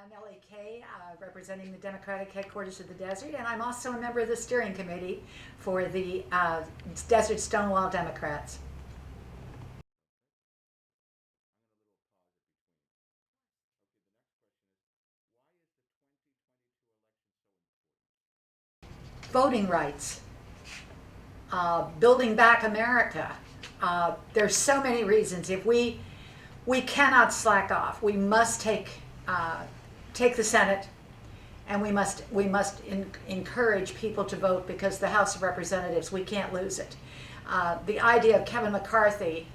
I'm Elle K, representing the Democratic headquarters of the Desert, and I'm also a member of the steering committee for the Desert Stonewall Democrats. Voting rights, building back America. There's so many reasons. If we cannot slack off. We must take the Senate, and we must encourage people to vote, because the House of Representatives, we can't lose it. The idea of Kevin McCarthy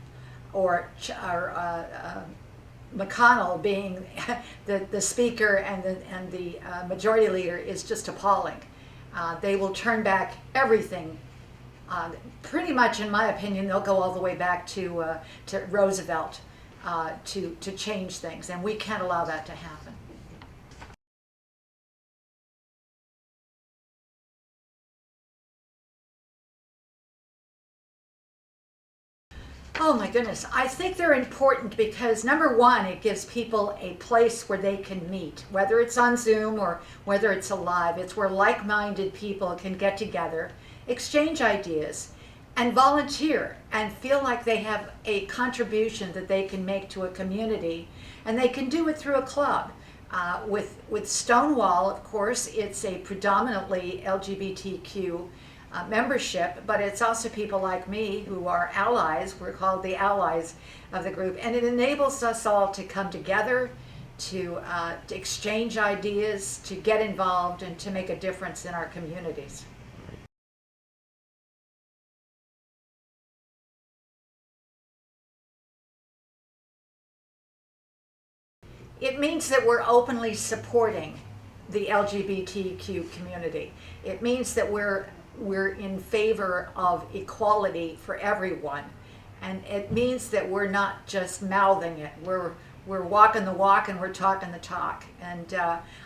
or McConnell being the speaker and the majority leader is just appalling. They will turn back everything. Pretty much, in my opinion, they'll go all the way back to Roosevelt to change things, and we can't allow that to happen. Oh my goodness. I think they're important because, number one, it gives people a place where they can meet, whether it's on Zoom or whether it's alive. It's where like-minded people can get together, exchange ideas, and volunteer and feel like they have a contribution that they can make to a community, and they can do it through a club. With Stonewall, of course, it's a predominantly LGBTQ membership, but it's also people like me who are allies. We're called the allies of the group, and it enables us all to come together, to exchange ideas, to get involved, and to make a difference in our communities. It means that we're openly supporting the LGBTQ community. It means that we're in favor of equality for everyone. And it means that we're not just mouthing it. We're walking the walk and we're talking the talk. And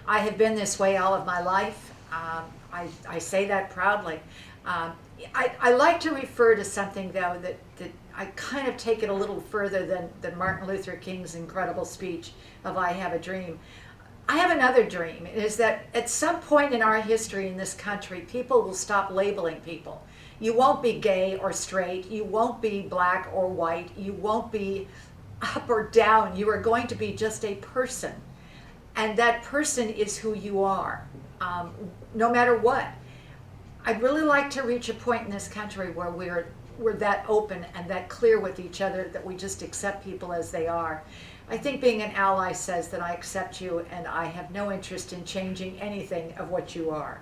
I have been this way all of my life. I say that proudly. I like to refer to something, though, that I kind of take it a little further than Martin Luther King's incredible speech of "I have a dream." I have another dream. It is that at some point in our history in this country, people will stop labeling people. You won't be gay or straight. You won't be black or white. You won't be up or down. You are going to be just a person. And that person is who you are, no matter what. I'd really like to reach a point in this country where we're that open and that clear with each other that we just accept people as they are. I think being an ally says that I accept you and I have no interest in changing anything of what you are.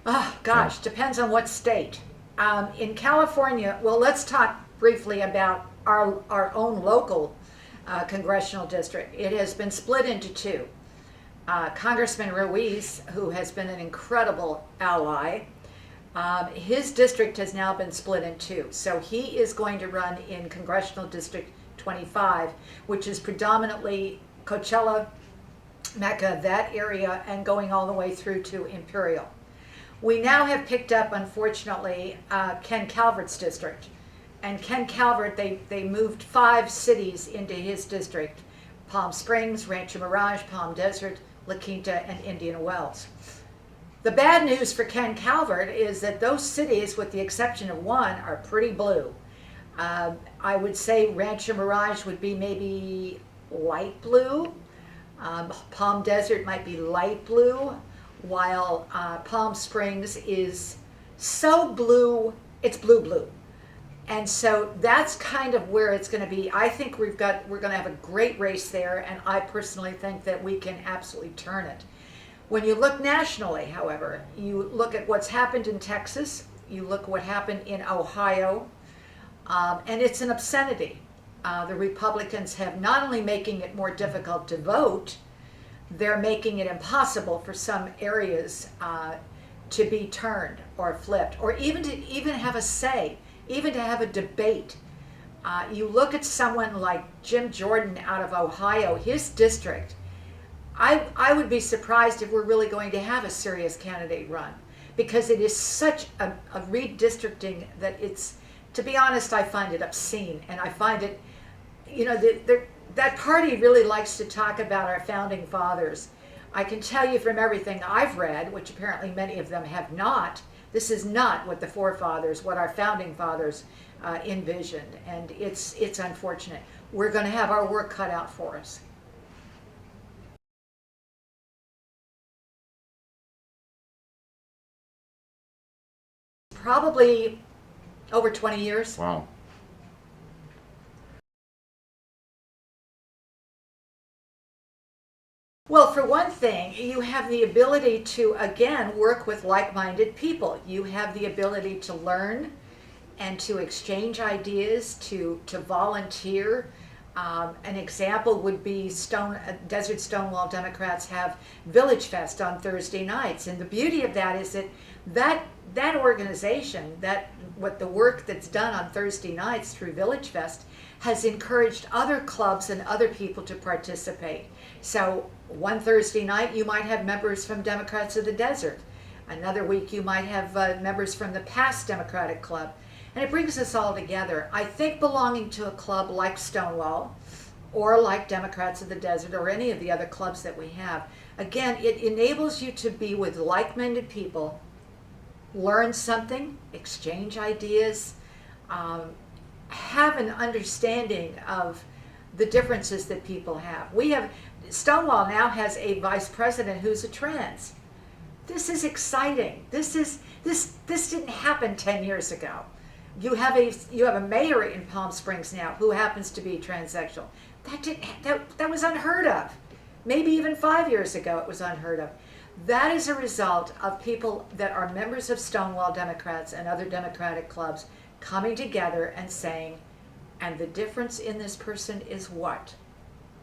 Oh, gosh, depends on what state. In California, well, let's talk briefly about our own local congressional district. It has been split into two. Congressman Ruiz, who has been an incredible ally, his district has now been split in two. So he is going to run in Congressional District 25, which is predominantly Coachella, Mecca, that area, and going all the way through to Imperial. We now have picked up, unfortunately, Ken Calvert's district. And Ken Calvert, they moved 5 cities into his district: Palm Springs, Rancho Mirage, Palm Desert, La Quinta, and Indian Wells. The bad news for Ken Calvert is that those cities, with the exception of one, are pretty blue. I would say Rancho Mirage would be maybe light blue. Palm Desert might be light blue, while Palm Springs is so blue, it's blue. And so that's kind of where it's going to be. I think we're going to have a great race there, and I personally think that we can absolutely turn it. When you look nationally, however, you look at what's happened in Texas, you look what happened in Ohio, and it's an obscenity. The Republicans have not only making it more difficult to vote, they're making it impossible for some areas to be turned or flipped, or even to have a say, even to have a debate. You look at someone like Jim Jordan out of Ohio, his district, I would be surprised if we're really going to have a serious candidate run, because it is such a redistricting that it's, to be honest, I find it obscene. And I find it, you know, that party really likes to talk about our founding fathers. I can tell you from everything I've read, which apparently many of them have not, this is not what the forefathers, what our founding fathers envisioned. And it's unfortunate. We're going to have our work cut out for us. Probably over 20 years. Wow. Well, for one thing, you have the ability to, again, work with like-minded people. You have the ability to learn and to exchange ideas, to volunteer. An example would be Desert Stonewall Democrats have Village Fest on Thursday nights. And the beauty of that is that organization, what the work that's done on Thursday nights through Village Fest has encouraged other clubs and other people to participate. So one Thursday night you might have members from Democrats of the Desert. Another week you might have members from the past Democratic Club. And it brings us all together. I think belonging to a club like Stonewall or like Democrats of the Desert or any of the other clubs that we have, again, it enables you to be with like-minded people, learn something, exchange ideas, have an understanding of the differences that people have. Stonewall now has a vice president who's a trans. This is exciting. This didn't happen 10 years ago. You have a mayor in Palm Springs now who happens to be transsexual. That was unheard of. Maybe even 5 years ago it was unheard of. That is a result of people that are members of Stonewall Democrats and other Democratic clubs coming together and saying, and the difference in this person is what?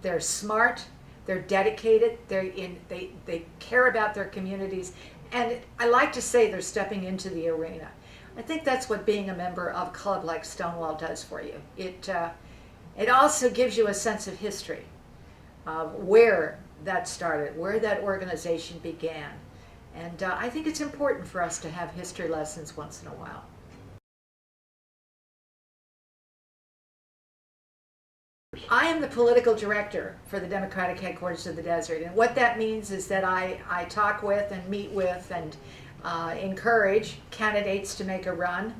They're smart, they're dedicated, they care about their communities, and I like to say they're stepping into the arena. I think that's what being a member of a club like Stonewall does for you. It also gives you a sense of history, of where that started, where that organization began. And I think it's important for us to have history lessons once in a while. I am the political director for the Democratic headquarters of the Desert, and what that means is that I talk with and meet with and encourage candidates to make a run,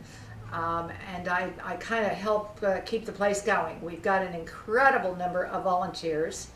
and I kind of help keep the place going. We've got an incredible number of volunteers,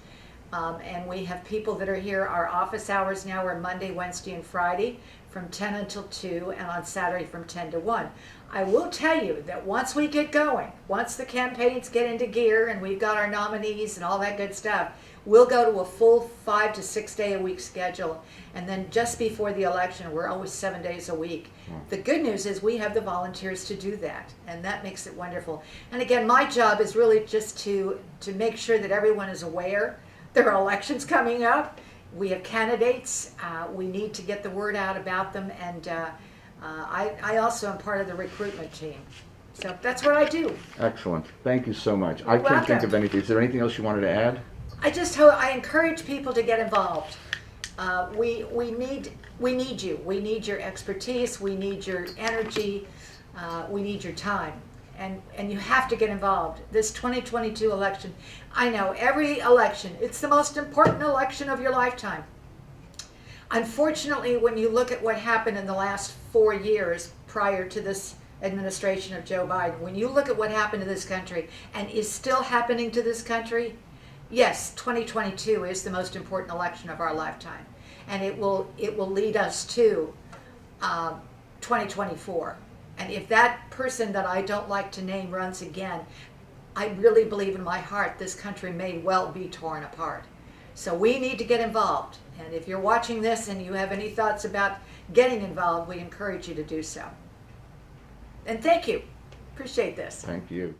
and we have people that are here. Our office hours now are Monday, Wednesday, and Friday from 10 until 2, and on Saturday from 10 to 1. I will tell you that once we get going, once the campaigns get into gear and we've got our nominees and all that good stuff, we'll go to a full 5 to 6 day a week schedule. And then just before the election, we're always 7 days a week. The good news is we have the volunteers to do that, and that makes it wonderful. And again, my job is really just to make sure that everyone is aware there are elections coming up. We have candidates. We need to get the word out about them, and I also am part of the recruitment team. So that's what I do. Excellent. Thank you so much. I can't think of anything. Is there anything else you wanted to add? I encourage people to get involved. We need you. We need your expertise. We need your energy. We need your time. And you have to get involved. This 2022 election, I know every election, it's the most important election of your lifetime. Unfortunately, when you look at what happened in the last 4 years prior to this administration of Joe Biden, when you look at what happened to this country and is still happening to this country, yes, 2022 is the most important election of our lifetime. And it will lead us to 2024. And if that person that I don't like to name runs again, I really believe in my heart this country may well be torn apart. So we need to get involved. And if you're watching this and you have any thoughts about getting involved, we encourage you to do so. And thank you. Appreciate this. Thank you.